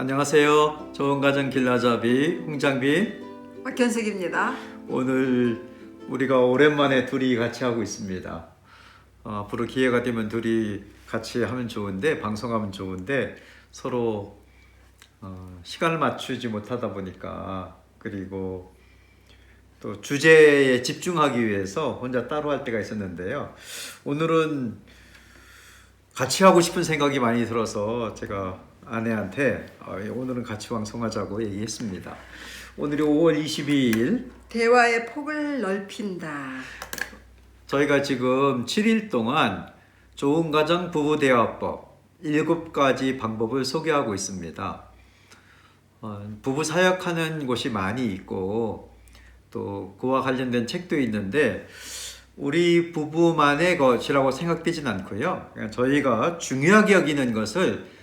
안녕하세요. 좋은 가정 길라잡이 홍장빈. 박현숙입니다. 오늘 우리가 오랜만에 둘이 같이 하고 있습니다. 앞으로 기회가 되면 둘이 같이 하면 좋은데, 방송하면 좋은데 서로 시간을 맞추지 못하다 보니까, 그리고 또 주제에 집중하기 위해서 혼자 따로 할 때가 있었는데요. 오늘은 같이 하고 싶은 생각이 많이 들어서 제가 아내한테 오늘은 같이 방송하자고 얘기했습니다. 오늘이 5월 22일. 대화의 폭을 넓힌다. 저희가 지금 7일 동안 좋은 가정 부부 대화법 7가지 방법을 소개하고 있습니다. 부부 사역하는 곳이 많이 있고 또 그와 관련된 책도 있는데 우리 부부만의 것이라고 생각되진 않고요. 그냥 저희가 중요하게 여기는 것을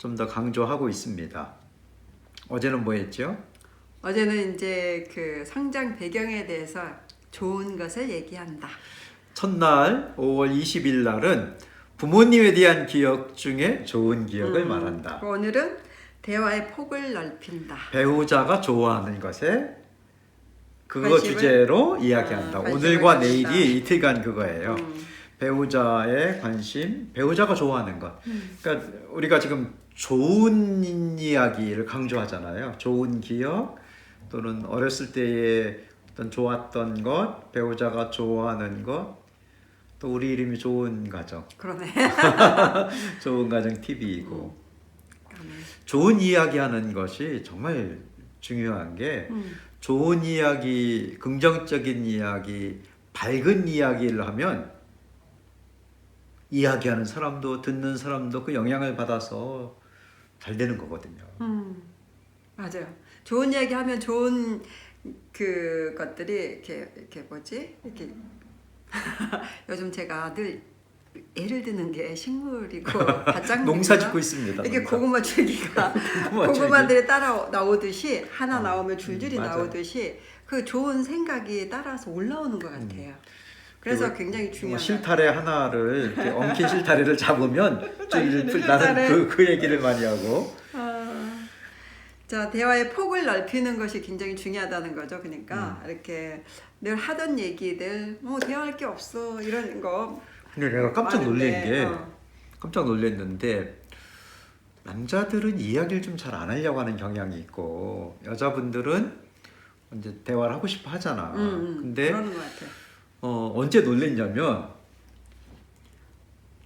좀 더 강조하고 있습니다. 어제는 뭐 했죠? 어제는 이제 그 성장 배경에 대해서 좋은 것을 얘기한다. 첫날 5월 20일 날은 부모님에 대한 기억 중에 좋은 기억을 말한다. 오늘은 대화의 폭을 넓힌다. 배우자가 좋아하는 것에 그거 관심을- 주제로 이야기한다. 관심을 오늘과 갖는다. 내일이 이틀간 그거예요. 배우자의 관심, 배우자가 좋아하는 것. 그러니까 우리가 지금 좋은 이야기를 강조하잖아요. 좋은 기억 또는 어렸을 때의 어떤 좋았던 것, 배우자가 좋아하는 것, 또 우리 이름이 좋은 가정, 그러네. 좋은 가정 TV이고 좋은 이야기하는 것이 정말 중요한 게 좋은 이야기, 긍정적인 이야기, 밝은 이야기를 하면 이야기하는 사람도 듣는 사람도 그 영향을 받아서 잘 되는 거거든요. 맞아요. 좋은 이야기 하면 좋은 그 것들이 이렇게 뭐지? 이렇게 요즘 제가 늘 예를 드는 게 식물이고 밭작물이고 농사 짓고 있습니다. 이게 농사. 고구마 줄기가 고구마 고구마들이 따라 나오듯이 하나 나오면 줄줄이 맞아요. 나오듯이 그 좋은 생각이 따라서 올라오는 것 같아요. 그래서 굉장히 중요한 실타래 하나를 이렇게 엉킨 실타래를 잡으면 당신은 나는 실타래. 그 얘기를 많이 하고 자, 대화의 폭을 넓히는 것이 굉장히 중요하다는 거죠. 그러니까 이렇게 늘 하던 얘기들 뭐 대화할 게 없어 이런 거. 근데 내가 깜짝 놀란 많은데, 게 깜짝 놀랐는데 남자들은 이야기를 좀 잘 안 하려고 하는 경향이 있고 여자분들은 이제 대화를 하고 싶어 하잖아. 근데 그러는 것 같아. 언제 놀랬냐면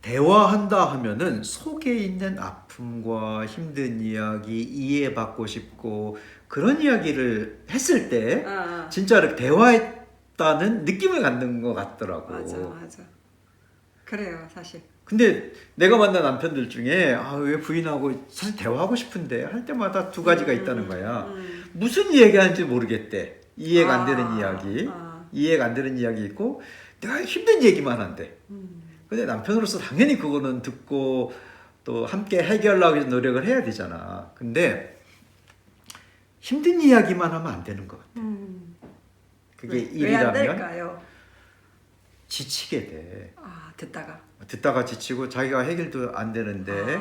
대화한다 하면은 속에 있는 아픔과 힘든 이야기 이해받고 싶고 그런 이야기를 했을 때 진짜 이렇게 대화했다는 느낌을 갖는 것 같더라고. 맞아. 그래요, 사실. 근데 내가 만난 남편들 중에 왜 부인하고 사실 대화하고 싶은데 할 때마다 두 가지가 있다는 거야. 무슨 이야기하는지 모르겠대. 이해가 안 되는 이야기. 이해가 안 되는 이야기 있고 내가 힘든 얘기만 한대. 근데 남편으로서 당연히 그거는 듣고 또 함께 해결하기 위해서 노력을 해야 되잖아. 근데 힘든 이야기만 하면 안 되는 것 같아. 그게 왜 안 일이라면 될까요? 지치게 돼. 듣다가 지치고 자기가 해결도 안 되는데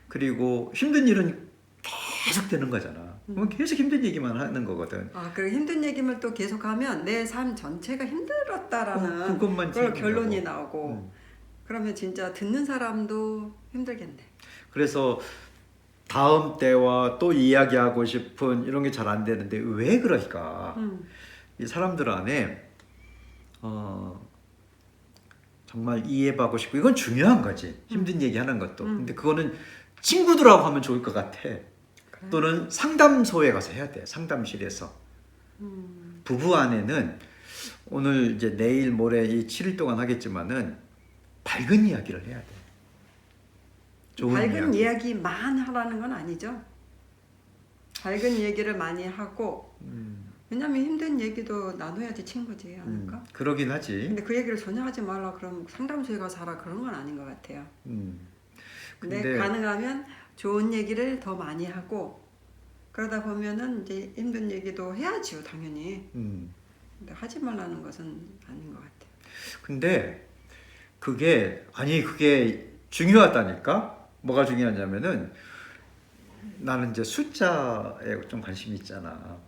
그리고 힘든 일은 계속 되는 거잖아. 그럼 계속 힘든 얘기만 하는 거거든. 그리고 힘든 얘기만 또 계속하면 내 삶 전체가 힘들었다라는 그것만 그걸 생각나고. 결론이 나오고 그러면 진짜 듣는 사람도 힘들겠네. 그래서 다음 때와 또 이야기하고 싶은 이런 게 잘 안 되는데 왜 그럴까? 이 사람들 안에 정말 이해받고 싶고 이건 중요한 거지. 힘든 얘기하는 것도. 근데 그거는 친구들하고 하면 좋을 것 같아. 또는 상담소에 가서 해야 돼. 상담실에서. 부부 안에는 오늘 이제 내일 모레 이 7일 동안 하겠지만은 밝은 이야기를 해야 돼. 좋은 밝은 이야기만 하라는 건 아니죠. 밝은 얘기를 많이 하고 왜냐면 힘든 얘기도 나눠야지 친구지 않을까? 그러긴 하지. 근데 그 얘기를 전혀 하지 말라 그럼 상담소에 가서 하라 그런 건 아닌 것 같아요. 근데 가능하면 좋은 얘기를 더 많이 하고 그러다 보면은 이제 힘든 얘기도 해야지요 당연히. 근데 하지 말라는 것은 아닌 것 같아요. 근데 그게 중요하다니까. 뭐가 중요하냐면은 나는 이제 숫자에 좀 관심이 있잖아.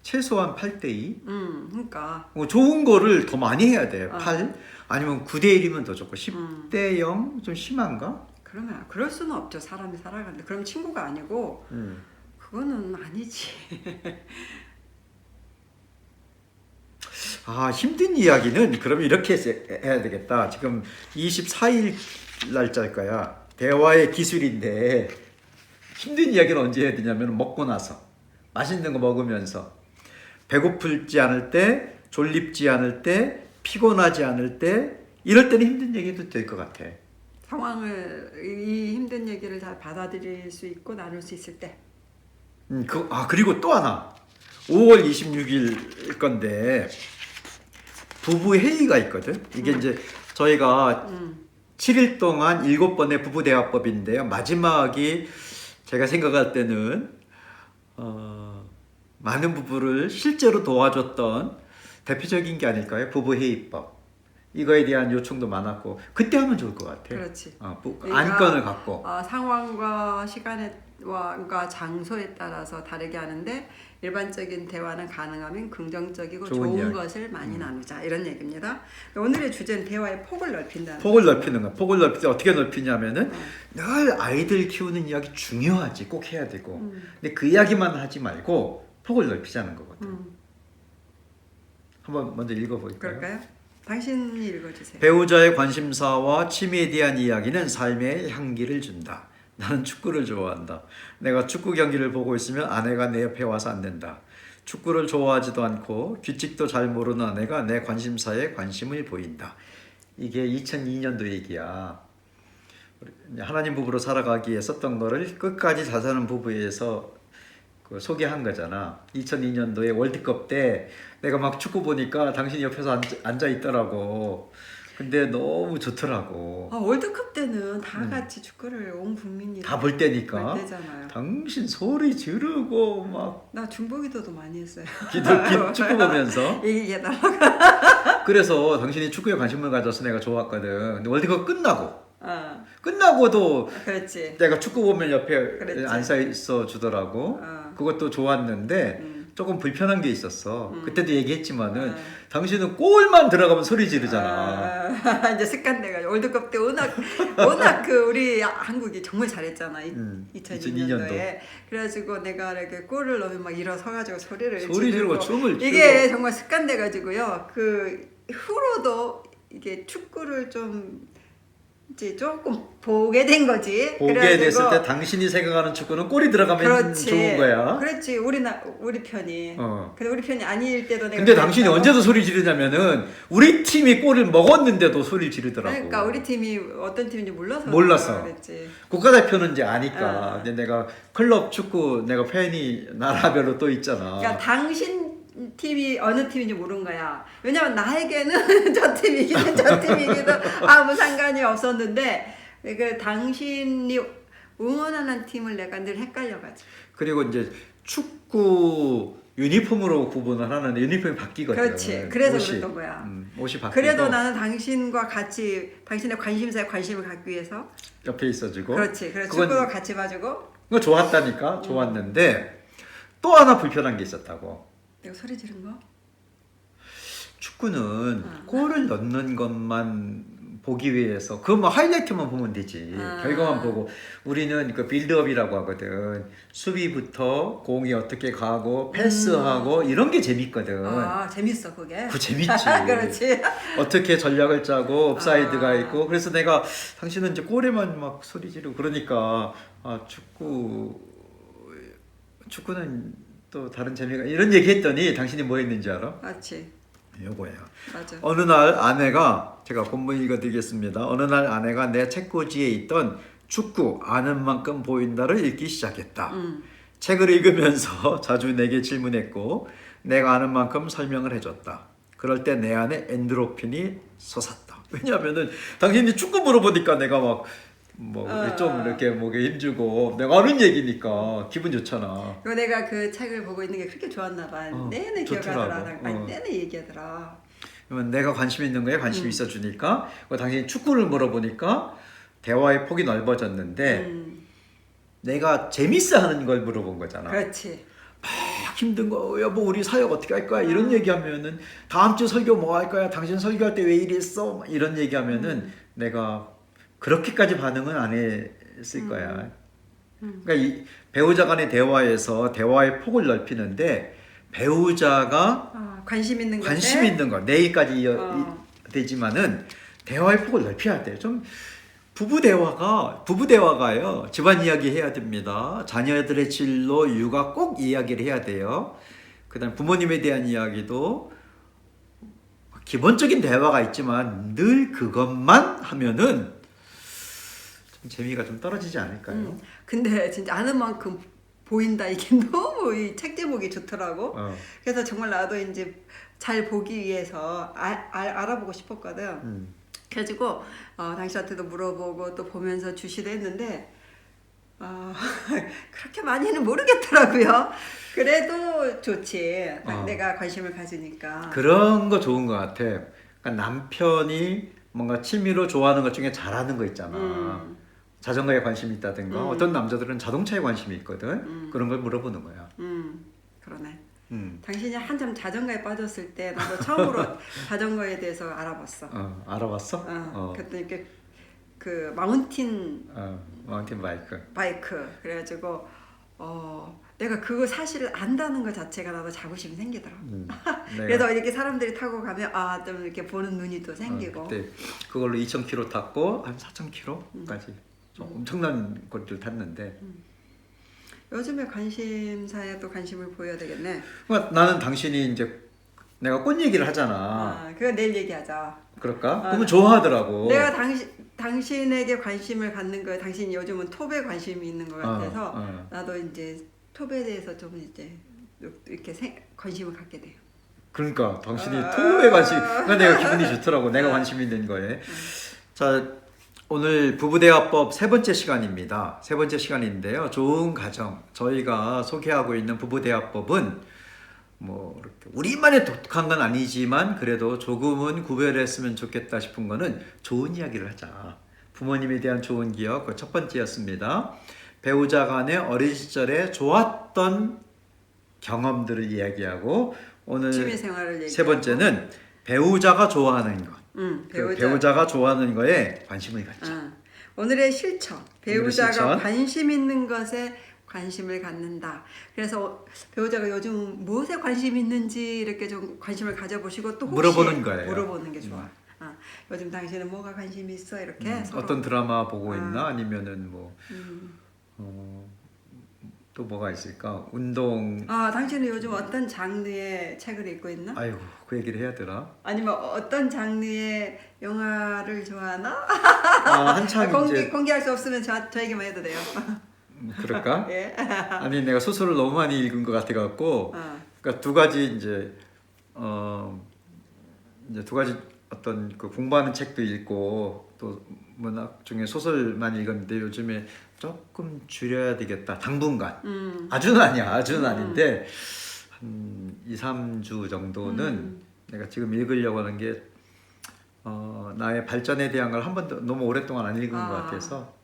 최소한 8대2. 그러니까. 좋은 거를 더 많이 해야 돼. 어. 8 아니면 9대1이면 더 좋고 10대0 좀 심한가? 그러면 그럴 수는 없죠. 사람이 살아가는데. 그럼 친구가 아니고 그거는 아니지. 아, 힘든 이야기는 그러면 이렇게 해야 되겠다. 지금 24일 날짜일 거야. 대화의 기술인데 힘든 이야기는 언제 해야 되냐면 먹고 나서 맛있는 거 먹으면서 배고플지 않을 때, 졸립지 않을 때, 피곤하지 않을 때 이럴 때는 힘든 얘기도 될 것 같아. 상황을 이 힘든 얘기를 잘 받아들일 수 있고 나눌 수 있을 때. 그리고 또 하나 5월 26일 건데 부부 회의가 있거든. 이게 이제 저희가 7일 동안 7번의 부부 대화법인데요. 마지막이 제가 생각할 때는 많은 부부를 실제로 도와줬던 대표적인 게 아닐까요? 부부 회의법. 이거에 대한 요청도 많았고 그때 하면 좋을 것 같아. 그렇지. 안건을 갖고. 상황과 시간과 장소에 따라서 다르게 하는데 일반적인 대화는 가능하면 긍정적이고 좋은 것을 많이 나누자 이런 얘기입니다. 오늘의 주제는 대화의 폭을 넓힌다는 폭을 넓히는 거야. 폭을 넓힐 때 어떻게 넓히냐면은 늘 아이들 키우는 이야기 중요하지. 꼭 해야 되고. 근데 그 이야기만 하지 말고 폭을 넓히자는 거거든. 한번 먼저 읽어볼까요? 그럴까요? 당신이 읽어주세요. 배우자의 관심사와 취미에 대한 이야기는 삶의 향기를 준다. 나는 축구를 좋아한다. 내가 축구 경기를 보고 있으면 아내가 내 옆에 와서 앉는다. 축구를 좋아하지도 않고 규칙도 잘 모르는 아내가 내 관심사에 관심을 보인다. 이게 2002년도 얘기야. 하나님 부부로 살아가기에 썼던 거를 끝까지 잘 사는 부부에서 소개한 거잖아. 2002년도에 월드컵 때 내가 막 축구 보니까 당신이 옆에서 앉아 있더라고. 근데 너무 좋더라고. 월드컵 때는 다 같이 축구를 온 국민이 다 볼 때니까. 볼 때잖아요. 당신 소리 지르고 막. 나 중보기도도 많이 했어요. 축구 보면서. 얘기해달라고. 그래서 당신이 축구에 관심을 가져서 내가 좋았거든. 근데 월드컵 끝나고도 그렇지. 내가 축구 보면 옆에 그랬지. 앉아 있어 주더라고. 그것도 좋았는데 조금 불편한 게 있었어. 그때도 얘기했지만은 당신은 골만 들어가면 소리 지르잖아. 이제 습관돼가지고 월드컵 때 워낙 우리 한국이 정말 잘했잖아. 2002년도에. 그래가지고 내가 이렇게 골을 넣으면 막 일어서가지고 소리 지르고 춤을 이게 정말 습관돼가지고요. 그 후로도 이게 축구를 좀 이제 조금 보게 된 거지. 보게 됐을 때 당신이 생각하는 축구는 골이 들어가면 그렇지. 좋은 거야. 그렇지. 우리 편이. 근데 우리 편이 아닐 때도 내가. 근데 당신이 언제도 소리 지르냐면은 우리 팀이 골을 먹었는데도 소리 지르더라고. 그러니까 우리 팀이 어떤 팀인지 몰랐어. 그랬지. 국가대표는 이제 아니까. 근데 내가 클럽 축구 내가 팬이 나라별로 또 있잖아. 그러니까 당신 팀이 어느 팀인지 모르는 거야. 왜냐면 나에게는 저 팀이기든 저 팀이기든 아무 상관이 없었는데 그 당신이 응원하는 팀을 내가 늘 헷갈려가지고. 그리고 이제 축구 유니폼으로 구분을 하는데 유니폼이 바뀌거든. 그렇지. 그래서 그랬던 거야. 옷이 바뀌고. 그래도 나는 당신과 같이 당신의 관심사에 관심을 갖기 위해서 옆에 있어주고. 그렇지. 그래서 축구도 같이 봐주고. 그거 좋았다니까. 좋았는데 또 하나 불편한 게 있었다고. 내가 소리 지른 거? 축구는 골을 넣는 것만 보기 위해서 그 뭐 하이라이트만 보면 되지. 결과만 보고 우리는 그 빌드업이라고 하거든. 수비부터 공이 어떻게 가고 패스하고 이런 게 재밌거든. 재밌어 그게. 그 재밌지. 그렇지. 어떻게 전략을 짜고 옵사이드가 있고. 그래서 내가 당신은 이제 골에만 막 소리 지르고 그러니까 축구는 또 다른 재미가 이런 얘기 했더니 당신이 뭐 했는지 알아? 맞지. 요거야. 맞아. 어느 날 아내가 제가 본문 읽어드리겠습니다. 어느 날 아내가 내 책꽂이에 있던 축구 아는 만큼 보인다를 읽기 시작했다. 책을 읽으면서 자주 내게 질문했고 내가 아는 만큼 설명을 해줬다. 그럴 때 내 안에 엔도르핀이 솟았다. 왜냐하면은 당신이 축구 물어보니까 내가 막 좀 이렇게 목에 힘주고 내가 아는 얘기니까 기분 좋잖아. 그리고 내가 그 책을 보고 있는 게 그렇게 좋았나 봐. 내내 기억하더라. 내내 얘기하더라. 그러면 내가 관심 있는 거에 관심이 있어 주니까 당신이 축구를 물어보니까 대화의 폭이 넓어졌는데 내가 재밌어 하는 걸 물어본 거잖아. 그렇지. 막 힘든 거, 여보 우리 사역 어떻게 할 거야? 이런 얘기하면은 다음 주 설교 뭐 할 거야? 당신 설교할 때 왜 이랬어? 막 이런 얘기하면은 내가 그렇게까지 반응은 안 했을 거야. 그러니까 이 배우자 간의 대화에서 대화의 폭을 넓히는데 배우자가 관심 있는 관심 있는 거 내일까지 되지만은 대화의 폭을 넓혀야 돼. 좀 부부 대화가요. 집안 이야기 해야 됩니다. 자녀들의 진로, 육아 꼭 이야기를 해야 돼요. 그다음 부모님에 대한 이야기도 기본적인 대화가 있지만 늘 그것만 하면은 좀 재미가 좀 떨어지지 않을까요? 근데 진짜 아는 만큼 보인다 이게 너무 이 책 제목이 좋더라고. 그래서 정말 나도 이제 잘 보기 위해서 알아보고 싶었거든. 그래가지고 당신한테도 물어보고 또 보면서 주시도 했는데 그렇게 많이는 모르겠더라고요. 그래도 좋지. 내가 관심을 가지니까. 그런 거 좋은 것 같아. 그러니까 남편이 뭔가 취미로 좋아하는 것 중에 잘하는 거 있잖아. 자전거에 관심이 있다든가 어떤 남자들은 자동차에 관심이 있거든. 그런 걸 물어보는 거야. 그러네. 당신이 한참 자전거에 빠졌을 때 나도 처음으로 자전거에 대해서 알아봤어. 알아봤어? 그랬더니 그 마운틴 바이크. 그래가지고 내가 그거 사실을 안다는 것 자체가 나도 자부심이 생기더라고. 그래서 이렇게 사람들이 타고 가면 좀 이렇게 보는 눈이 또 생기고. 그때 그걸로 2,000km 탔고 한 4,000km까지 엄청난 거리를 탔는데. 요즘에 관심사에 또 관심을 보여야 되겠네. 그러니까 나는 당신이 이제 내가 꽃 얘기를 하잖아. 그거 내일 얘기하자. 그럴까? 그러면 좋아하더라고. 내가 당신에게 관심을 갖는 거에 당신이 요즘은 톱에 관심이 있는 것 같아서 나도 이제 톱에 대해서 좀 이제 이렇게 관심을 갖게 돼요. 그러니까 당신이 톱에 관심. 그러니까 내가 기분이 좋더라고. 내가 관심 있는 거에. 자. 오늘 부부대화법 세 번째 시간입니다. 세 번째 시간인데요. 좋은 가정, 저희가 소개하고 있는 부부대화법은 뭐 이렇게 우리만의 독특한 건 아니지만 그래도 조금은 구별했으면 좋겠다 싶은 거는 좋은 이야기를 하자. 부모님에 대한 좋은 기억, 그 첫 번째였습니다. 배우자 간의 어린 시절에 좋았던 경험들을 이야기하고 오늘 취미생활을 세 번째는 배우자가 좋아하는 것. 배우자가 좋아하는 거에 관심을 갖자. 오늘의 실천. 배우자가 관심 있는 것에 관심을 갖는다. 그래서 배우자가 요즘 무엇에 관심 있는지 이렇게 좀 관심을 가져보시고 또 혹시 물어보는 거예요. 물어보는 게 좋아. 요즘 당신은 뭐가 관심이 있어? 이렇게 서로. 어떤 드라마 보고 있나? 아니면은 뭐 또 뭐가 있을까? 운동. 당신은 요즘 어떤 장르의 책을 읽고 있나? 아이고 그 얘기를 해야 되나? 아니면 어떤 장르의 영화를 좋아하나? 한참 공개할 수 없으면 저에게만 해도 돼요. 그럴까? 예. 아니 내가 소설을 너무 많이 읽은 것 같아 갖고 그러니까 두 가지 이제 두 가지 어떤 그 공부하는 책도 읽고 또 문학 중에 소설 많이 읽었는데 요즘에 조금 줄여야 되겠다. 당분간. 아주는 아니야. 아주는 아닌데 한 2, 3주 정도는 내가 지금 읽으려고 하는 게 나의 발전에 대한 걸 한 번도 너무 오랫동안 안 읽은 것 같아서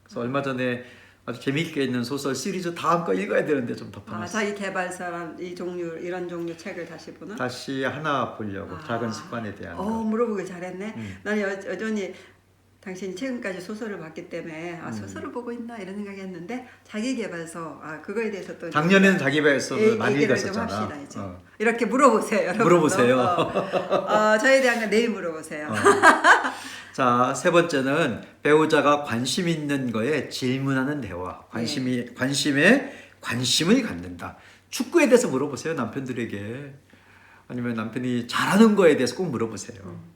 그래서 얼마 전에 아주 재미있게 있는 소설 시리즈 다음 거 읽어야 되는데 좀 덮어놨어. 자기 개발사람 이런 종류 책을 다시 보나? 다시 하나 보려고. 작은 습관에 대한 거. 물어보길 잘했네. 나는 여전히 당신이 최근까지 소설을 봤기 때문에 소설을 보고 있나 이런 생각했는데 자기 개발서 그거에 대해서 또 작년에는 자기 개발서를 많이 읽었었잖아. 좀 합시다, 이제. 이렇게 물어보세요, 여러분. 물어보세요. 저에 대한 건 내일 물어보세요. 자, 세 번째는 배우자가 관심 있는 거에 질문하는 대화. 관심에 관심을 갖는다. 축구에 대해서 물어보세요, 남편들에게. 아니면 남편이 잘하는 거에 대해서 꼭 물어보세요.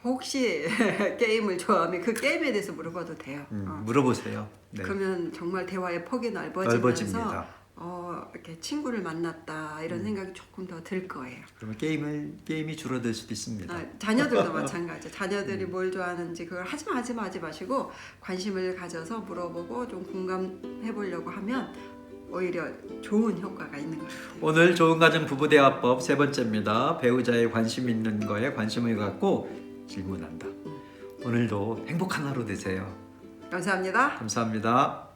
혹시 게임을 좋아하면 그 게임에 대해서 물어봐도 돼요. 물어보세요. 네. 그러면 정말 대화의 폭이 넓어지면서 이렇게 친구를 만났다 이런 생각이 조금 더 들 거예요. 그러면 게임이 줄어들 수도 있습니다. 자녀들도 마찬가지죠. 자녀들이 뭘 좋아하는지 그걸 하지 마시고 관심을 가져서 물어보고 좀 공감해 보려고 하면 오히려 좋은 효과가 있는 거예요. 오늘 좋은 가정 부부대화법 세 번째입니다. 배우자의 관심 있는 거에 관심을 갖고 질문한다. 오늘도 행복한 하루 되세요. 감사합니다. 감사합니다.